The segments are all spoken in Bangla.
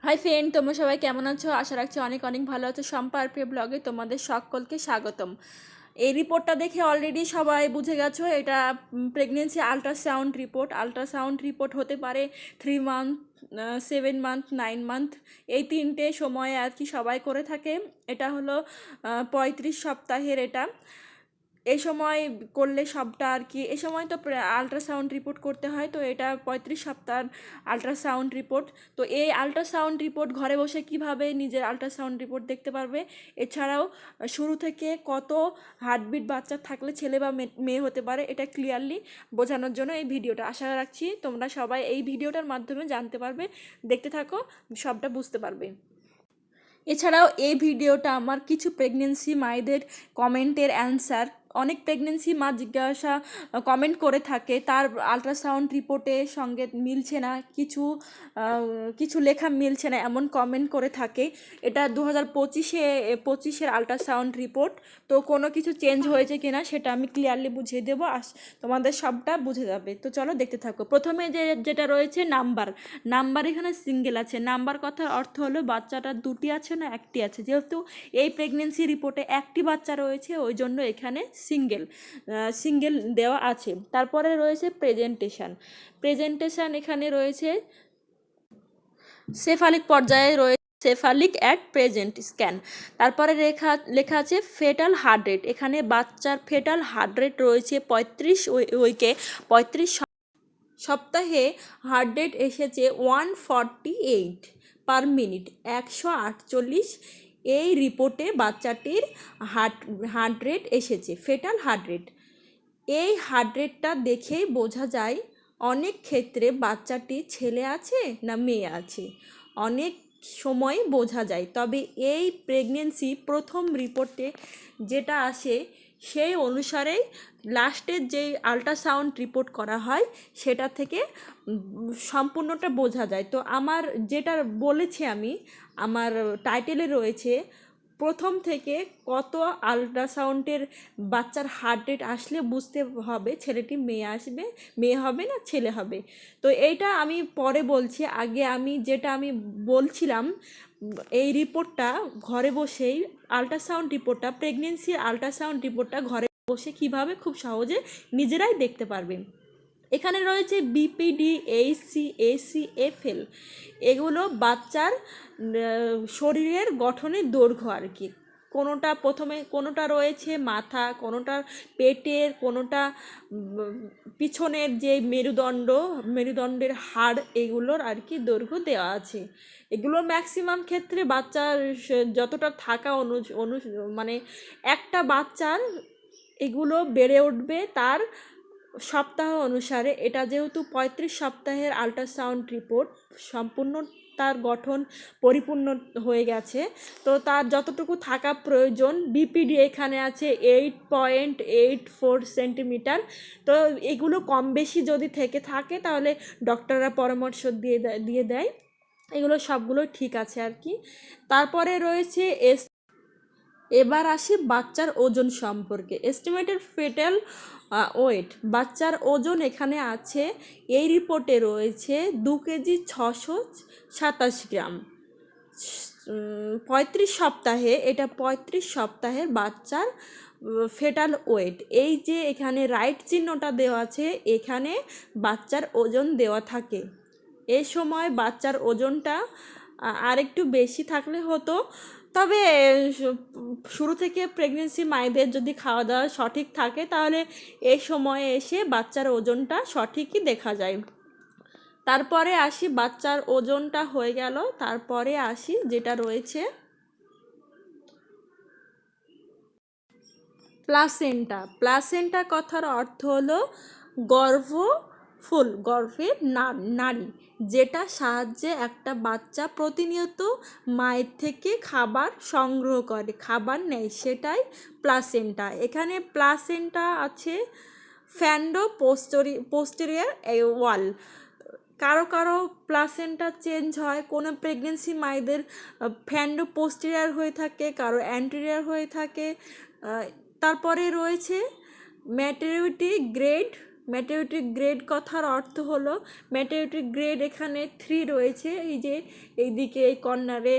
হাই ফ্রেন্ড, তোমরা সবাই কেমন আছো? আশা রাখছি অনেক অনেক ভালো আছো। শম্পা আর প্রিয় ব্লগে তোমাদের সকলকে স্বাগতম। এই রিপোর্টটা দেখে অলরেডি সবাই বুঝে গেছো, এটা প্রেগনেন্সি আল্ট্রাসাউন্ড রিপোর্ট হতে পারে 3 মান্থ, 7 মান্থ, 9 মান্থ, এই তিনটে সময়ে আর কি সবাই করে থাকে। এটা হলো 35 সপ্তাহের। এটা এই সময় করলে সবটা আর কি, এই সময় তো আল্ট্রাসাউন্ড রিপোর্ট করতে হয়, তো এটা 35 সপ্তাহ আল্ট্রাসাউন্ড রিপোর্ট। তো এই আল্ট্রাসাউন্ড রিপোর্ট ঘরে বসে কিভাবে নিজের আল্ট্রাসাউন্ড রিপোর্ট দেখতে পারবে, এছাড়াও শুরু থেকে কত হার্টবিট বাচ্চা থাকলে ছেলে বা মেয়ে হতে পারে, এটা ক্লিয়ারলি বোঝানোর জন্য এই ভিডিওটা। আশা রাখছি তোমরা সবাই এই ভিডিওটার মাধ্যমে জানতে পারবে। দেখতে থাকো, সবটা বুঝতে পারবে। এছাড়াও এই ভিডিওটা আমার কিছু প্রেগনেন্সি মায়েদের কমেন্টের অ্যান্সার। অনেক প্রেগনেন্সি মা জিজ্ঞাসা কমেন্ট করে থাকে, তার আল্ট্রাসাউন্ড রিপোর্টের সঙ্গে মিলছে না, কিছু লেখা মিলছে না, এমন কমেন্ট করে থাকে। এটা 2025-এর আল্ট্রাসাউন্ড রিপোর্ট। তো কোনো কিছু চেঞ্জ হয়েছে কিনা সেটা আমি ক্লিয়ারলি বুঝিয়ে দেবো, তোমাদের সবটা বুঝে যাবে। তো চলো দেখতে থাকো। প্রথমে যেটা রয়েছে নাম্বার এখানে সিঙ্গেল আছে। নাম্বার কথার অর্থ হলো বাচ্চাটা দুটি আছে না একটি আছে। যেহেতু এই প্রেগনেন্সি রিপোর্টে একটি বাচ্চা রয়েছে, ওই জন্য এখানে সিঙ্গেল দেওয়া আছে। তারপরে রয়েছে প্রেজেন্টেশন এখানে রয়েছে সেফালিক পর্যায়ে রয়েছে সেফালিক অ্যাট প্রেজেন্ট স্ক্যান। তারপরে লেখা আছে ফেটাল হার্ট রেট। এখানে বাচ্চার ফেটাল হার্ট রেট রয়েছে 35 সপ্তাহে হার্ট রেট এসেছে 148/মিনিট, 148। এই রিপোর্টে বাচ্চাটির হার্ট রেট এসেছে, ফেটাল হার্ট রেট। এই হার্ট রেটটা দেখেই বোঝা যায় অনেক ক্ষেত্রে বাচ্চাটি ছেলে আছে না মেয়ে আছে, অনেক সময় বোঝা যায়। তবে এই প্রেগনেন্সি প্রথম রিপোর্টে যেটা আসে সেই অনুসারেই লাস্টের যেই আল্ট্রাসাউন্ড রিপোর্ট করা হয় সেটা থেকে সম্পূর্ণটা বোঝা যায়। তো আমার যেটা বলেছি, আমি আমার টাইটেলে রয়েছে প্রথম থেকে কত আল্ট্রাসাউন্ডের বাচ্চার হার্ট রেট আসলে বুঝতে হবে ছেলেটি মেয়ে হবে না ছেলে হবে। তো এইটা আমি পরে বলছি, আগে আমি বলছিলাম এই রিপোর্টটা ঘরে বসেই প্রেগনেন্সির আল্ট্রাসাউন্ড রিপোর্টটা ঘরে বসে কিভাবে খুব সহজে নিজেরাই দেখতে পারবেন। এখানে রয়েছে বিপিডি, এইচসি, এসিএফএল। এগুলো বাচ্চার শরীরের গঠনের দৈর্ঘ্য আর কি। কোনোটা রয়েছে মাথা, কোনোটা পেটের, কোনোটা পিছনের যে মেরুদণ্ডের হাড়, এগুলোর আর কি দৈর্ঘ্য দেওয়া আছে। এগুলো ম্যাক্সিমাম ক্ষেত্রে বাচ্চার যতটা থাকা মানে একটা বাচ্চার এগুলো বেড়ে উঠবে তার সপ্তাহ অনুসারে। এটা যেহেতু 35 সপ্তাহের আল্ট্রাসাউন্ড রিপোর্ট, সম্পূর্ণ তার গঠন পরিপূর্ণ হয়ে গেছে, তো তার যতটুকু থাকা প্রয়োজন বিপিডি এখানে আছে 8.84 সেন্টিমিটার। তো এগুলো কম বেশি যদি থেকে থাকে তাহলে ডক্টররা পরামর্শ দিয়ে দেয়, এগুলো সবগুলো ঠিক আছে আর কি। তারপরে রয়েছে এবার আসি বাচ্চার ওজন সম্পর্কে। এস্টিমেটেড ফেটাল ওয়েট, বাচ্চার ওজন এখানে আছে, এই রিপোর্টে রয়েছে 2 কেজি 627 গ্রাম। 35 সপ্তাহে, এটা 35 সপ্তাহের বাচ্চার ফেটাল ওয়েট। এই যে এখানে রাইট চিহ্নটা দেওয়া আছে, এখানে বাচ্চার ওজন দেওয়া থাকে। এই সময় বাচ্চার ওজনটা আরেকটু বেশি থাকলে হতো, তবে শুরু থেকে প্রেগনেন্সি মায়েদের যদি খাওয়া দাওয়া সঠিক থাকে তাহলে এই সময়ে এসে বাচ্চার ওজনটা সঠিকই দেখা যায়। তারপরে আসি, বাচ্চার ওজনটা হয়ে গেল, তারপরে আসি যেটা রয়েছে প্লাসেন্টা কথার অর্থ হলো গর্ভের নাড়ি, যেটা সাহায্যে একটা বাচ্চা প্রতিনিয়ত মায়ের থেকে খাবার সংগ্রহ করে, খাবার নেয়, সেটাই প্লাসেন্টা। এখানে প্লাসেন্টা আছে ফ্যান্ডো পোস্টেরিয়ার ওয়াল। কারো কারো প্লাসেন্টা চেঞ্জ হয়, কোনো প্রেগনেন্সি মায়েদের ফ্যান্ডো পোস্টেরিয়ার হয়ে থাকে, কারো অ্যান্টেরিয়ার হয়ে থাকে। তারপরে রয়েছে ম্যাটারনিটি গ্রেড ম্যাটারিটিক গ্রেড কথার অর্থ হলো ম্যাটারিটিক গ্রেড এখানে 3 রয়েছে, এই যে এইদিকে এই কর্নারে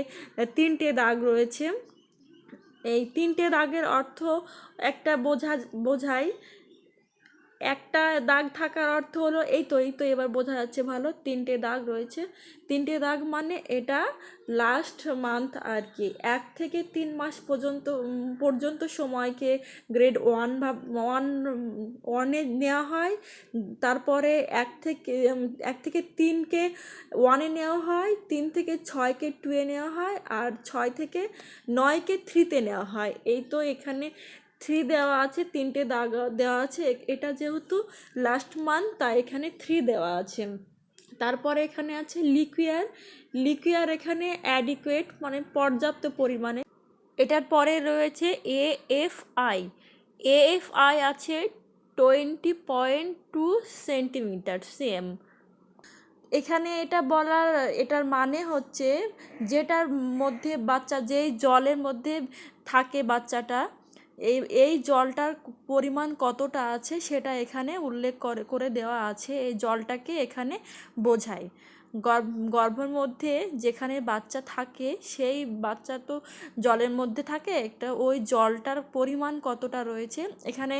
3টে দাগ রয়েছে। এই 3টে দাগের অর্থ একটা বোঝায়, একটা দাগ থাকার অর্থ হলো এই তো এবার বোঝা যাচ্ছে ভালো, 3টে দাগ রয়েছে। 3টে দাগ মানে এটা লাস্ট মান্থ আর কি, 1 থেকে 3 মাস পর্যন্ত সময়কে গ্রেড 1 নেওয়া হয়। তারপরে 1 থেকে 3কে 1-এ নেওয়া হয়, 3 থেকে 6কে 2-এ নেওয়া হয়, আর 6 থেকে 9কে 3-তে নেওয়া হয়। এই তো এখানে 3 দেওয়া আছে, 3টে দাগ দেওয়া আছে, এটা যেহেতু লাস্ট মান্থ তাই এখানে 3 দেওয়া আছে। তারপরে এখানে আছে লিকুয়ার এখানে অ্যাডিকুয়েট মানে পর্যাপ্ত পরিমাণে। এটার পরে রয়েছে এএফআই আছে 20.2 সেন্টিমিটার সেম। এখানে এটার মানে হচ্ছে যেটার মধ্যে বাচ্চা যেই জলের মধ্যে থাকে বাচ্চাটা, এই জলটার পরিমাণ কতটা আছে সেটা এখানে উল্লেখ করে দেওয়া আছে। এই জলটাকে এখানে বোঝায়। গর্ভের মধ্যে যেখানে বাচ্চা থাকে সেই বাচ্চা তো জলের মধ্যে থাকে, একটা ওই জলটার পরিমাণ কতটা রয়েছে এখানে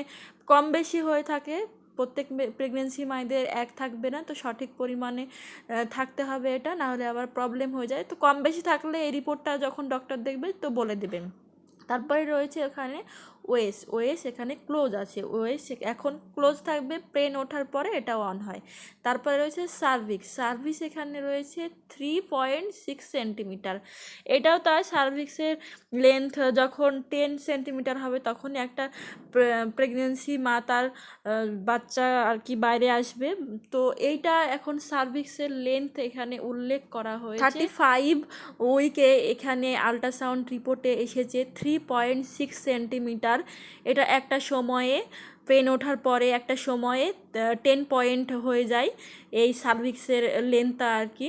কম বেশি হয়ে থাকে। প্রত্যেক প্রেগনেন্সি মায়েদের এক থাকবে না, তো সঠিক পরিমাণে থাকতে হবে, এটা না হলে আবার প্রবলেম হয়ে যায়। তো কম বেশি থাকলে এই রিপোর্টটা যখন ডক্টর দেখবে তো বলে দেবেন। তারপরে রয়েছে এখানে ওএস এখানে ক্লোজ আছে, ওএস এখন ক্লোজ থাকবে, প্লেন ওঠার পরে এটা অন হয়। তারপরে রয়েছে সার্ভিক্স এখানে রয়েছে 3.6 সেন্টিমিটার। এটাও তার সার্ভিক্সের লেন্থ যখন 10 সেন্টিমিটার হবে তখনই একটা প্রেগনেন্সি মা তার বাচ্চা আর কি বাইরে আসবে। তো এইটা এখন সার্ভিক্সের লেন্থ এখানে উল্লেখ করা হয়েছে। 35 উইকে এখানে আল্ট্রাসাউন্ড রিপোর্টে এসেছে 3.6 সেন্টিমিটার। এটা একটা সময়ে পেন ওঠার পরে একটা সময়ে 10 পয়েন্ট হয়ে যায় এই সার্ভিক্সের লেন্থটা আর কি।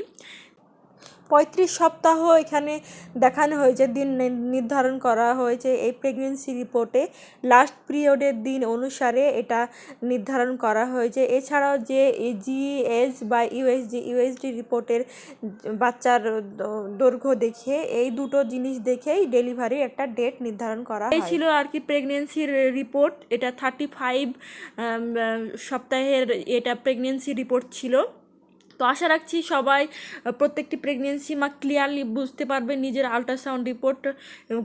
35 সপ্তাহ এখানে দেখানো হয়েছে, দিন নির্ধারণ করা হয়েছে এই প্রেগনেন্সি রিপোর্টে, লাস্ট পিরিয়ডের দিন অনুসারে এটা নির্ধারণ করা হয়েছে। এছাড়াও যে জিএস বা ইউএসডি রিপোর্টের বাচ্চার দৈর্ঘ্য দেখে এই দুটো জিনিস দেখেই ডেলিভারির একটা ডেট নির্ধারণ করা হয়। এই ছিল আর কি প্রেগনেন্সির রিপোর্ট। এটা 35 সপ্তাহের এটা প্রেগনেন্সি রিপোর্ট ছিল। তো আশা রাখছি সবাই প্রত্যেকটি প্রেগনেন্সি মা ক্লিয়ারলি বুঝতে পারবে, নিজের আল্ট্রাসাউন্ড রিপোর্ট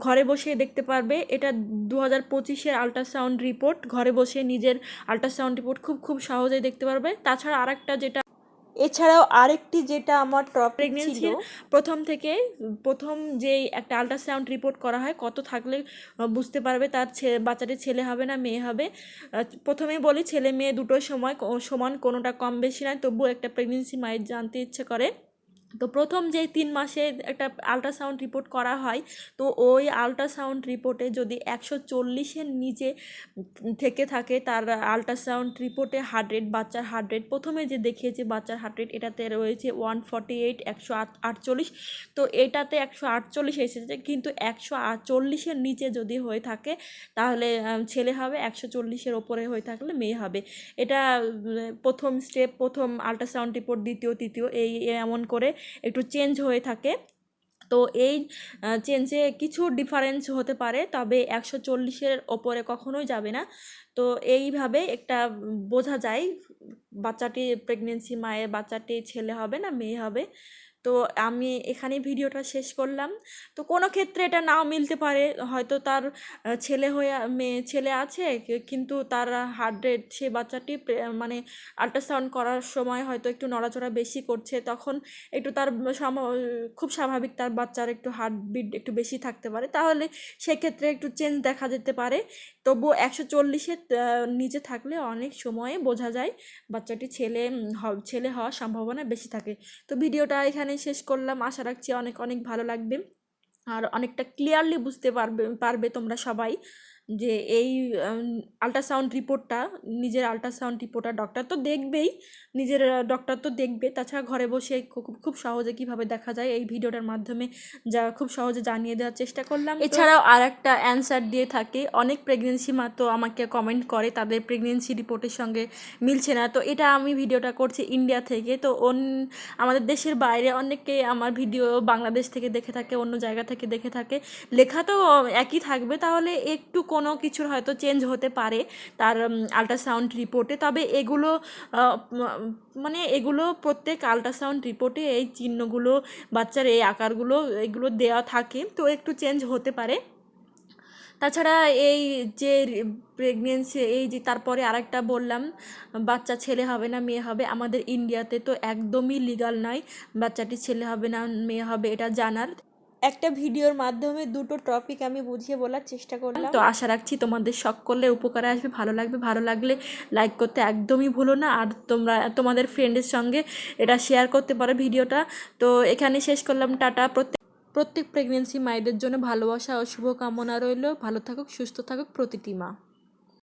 ঘরে বসে দেখতে পারবে। এটা 2025-এর আল্ট্রাসাউন্ড রিপোর্ট, ঘরে বসে নিজের আল্ট্রাসাউন্ড রিপোর্ট খুব সহজেই দেখতে পারবে। তাছাড়া এছাড়াও আরেকটি যেটা আমার প্রেগনেন্সির প্রথম যেই একটা আল্ট্রাসাউন্ড রিপোর্ট করা হয়, কত থাকলে বুঝতে পারবে তার বাচ্চাটি ছেলে হবে না মেয়ে হবে। প্রথমে বলি ছেলে মেয়ে দুটো সমান, কোনোটা কম বেশি নয়, তবুও একটা প্রেগনেন্সি মায়ের জানতে ইচ্ছে করে। তো প্রথম যেই 3 মাসে একটা আল্ট্রাসাউন্ড রিপোর্ট করা হয়, তো ওই আল্ট্রাসাউন্ড রিপোর্টে যদি 140-এর নিচে থেকে থাকে তার আল্ট্রাসাউন্ড রিপোর্টে হার্ট রেট, বাচ্চার হার্ট রেট প্রথমে যে দেখিয়েছে বাচ্চার হার্ট রেট এটাতে রয়েছে 148, 148। তো এটাতে 148 এসেছে, কিন্তু 140-এর নিচে যদি হয়ে থাকে তাহলে ছেলে হবে, 140-এর ওপরে হয়ে থাকলে মেয়ে হবে। এটা প্রথম স্টেপ, প্রথম আল্ট্রাসাউন্ড রিপোর্ট, দ্বিতীয় তৃতীয় এমন করে একটু চেঞ্জ হয়ে থাকে। তো এই চেঞ্জে কিছু ডিফারেন্স হতে পারে, তবে 140-এর ওপরে কখনোই যাবে না। তো এইভাবে একটা বোঝা যায় প্রেগনেন্সি মায়ের বাচ্চাটি ছেলে হবে না মেয়ে হবে। তো আমি এখানেই ভিডিওটা শেষ করলাম। তো কোনো ক্ষেত্রে এটা নাও মিলতে পারে, হয়তো তার ছেলে আছে কিন্তু তার হার্ট রেট, সে বাচ্চাটি মানে আল্ট্রাসাউন্ড করার সময় হয়তো একটু নড়াচড়া বেশি করছে, তখন একটু তার খুব স্বাভাবিক তার বাচ্চার একটু হার্টবিট একটু বেশি থাকতে পারে, তাহলে সেক্ষেত্রে একটু চেঞ্জ দেখা যেতে পারে। তবুও 140-এর নিচে থাকলে অনেক সময়ে বোঝা যায় বাচ্চাটি ছেলে হওয়ার সম্ভাবনা বেশি থাকে। তো ভিডিওটা এখানে শেষ করলাম, আশা রাখছি অনেক অনেক ভালো লাগবে আর অনেকটা ক্লিয়ারলি বুঝতে পারবে তোমরা সবাই। যে এই আল্ট্রাসাউন্ড রিপোর্টটা, নিজের আল্ট্রাসাউন্ড রিপোর্টটা ডক্টর তো দেখবেই, নিজের ডক্টর তো দেখবে, তাছাড়া ঘরে বসে খুব খুব সহজে কীভাবে দেখা যায় এই ভিডিওটার মাধ্যমে যা খুব সহজে জানিয়ে দেওয়ার চেষ্টা করলাম। এছাড়াও আর একটা অ্যান্সার দিয়ে থাকে, অনেক প্রেগনেন্সি মা তো আমাকে কমেন্ট করে তাদের প্রেগনেন্সি রিপোর্টের সঙ্গে মিলছে না। তো এটা আমি ভিডিওটা করছি ইন্ডিয়া থেকে, তো আমাদের দেশের বাইরে অনেকে আমার ভিডিও বাংলাদেশ থেকে দেখে থাকে, অন্য জায়গা থেকে দেখে থাকে। লেখা তো একই থাকবে, তাহলে একটু কোনো কিছুর হয়তো চেঞ্জ হতে পারে তার আল্ট্রাসাউন্ড রিপোর্টে, তবে এগুলো মানে এগুলো প্রত্যেক আল্ট্রাসাউন্ড রিপোর্টে এই চিহ্নগুলো, বাচ্চার এই আকারগুলো এগুলো দেওয়া থাকে, তো একটু চেঞ্জ হতে পারে। তাছাড়া এই যে প্রেগনেন্সি, এই যে তারপরে আরেকটা বললাম বাচ্চা ছেলে হবে না মেয়ে হবে, আমাদের ইন্ডিয়াতে তো একদমই লিগাল নয় বাচ্চাটি ছেলে হবে না মেয়ে হবে এটা জানার। একটা ভিডিওর মাধ্যমে দুটো টপিক আমি বুঝিয়ে বলার চেষ্টা করলাম। তো আশা রাখছি তোমাদের সকলের উপকারে আসবে, ভালো লাগবে। ভালো লাগলে লাইক করতে একদমই ভুলো না, আর তোমাদের ফ্রেন্ডের সঙ্গে এটা শেয়ার করতে পারো ভিডিওটা। তো এখানে শেষ করলাম, টাটা। প্রত্যেক প্রেগনেন্সি মায়েদের জন্য ভালোবাসা ও শুভকামনা রইল। ভালো থাকুক, সুস্থ থাকুক প্রতিটি মা।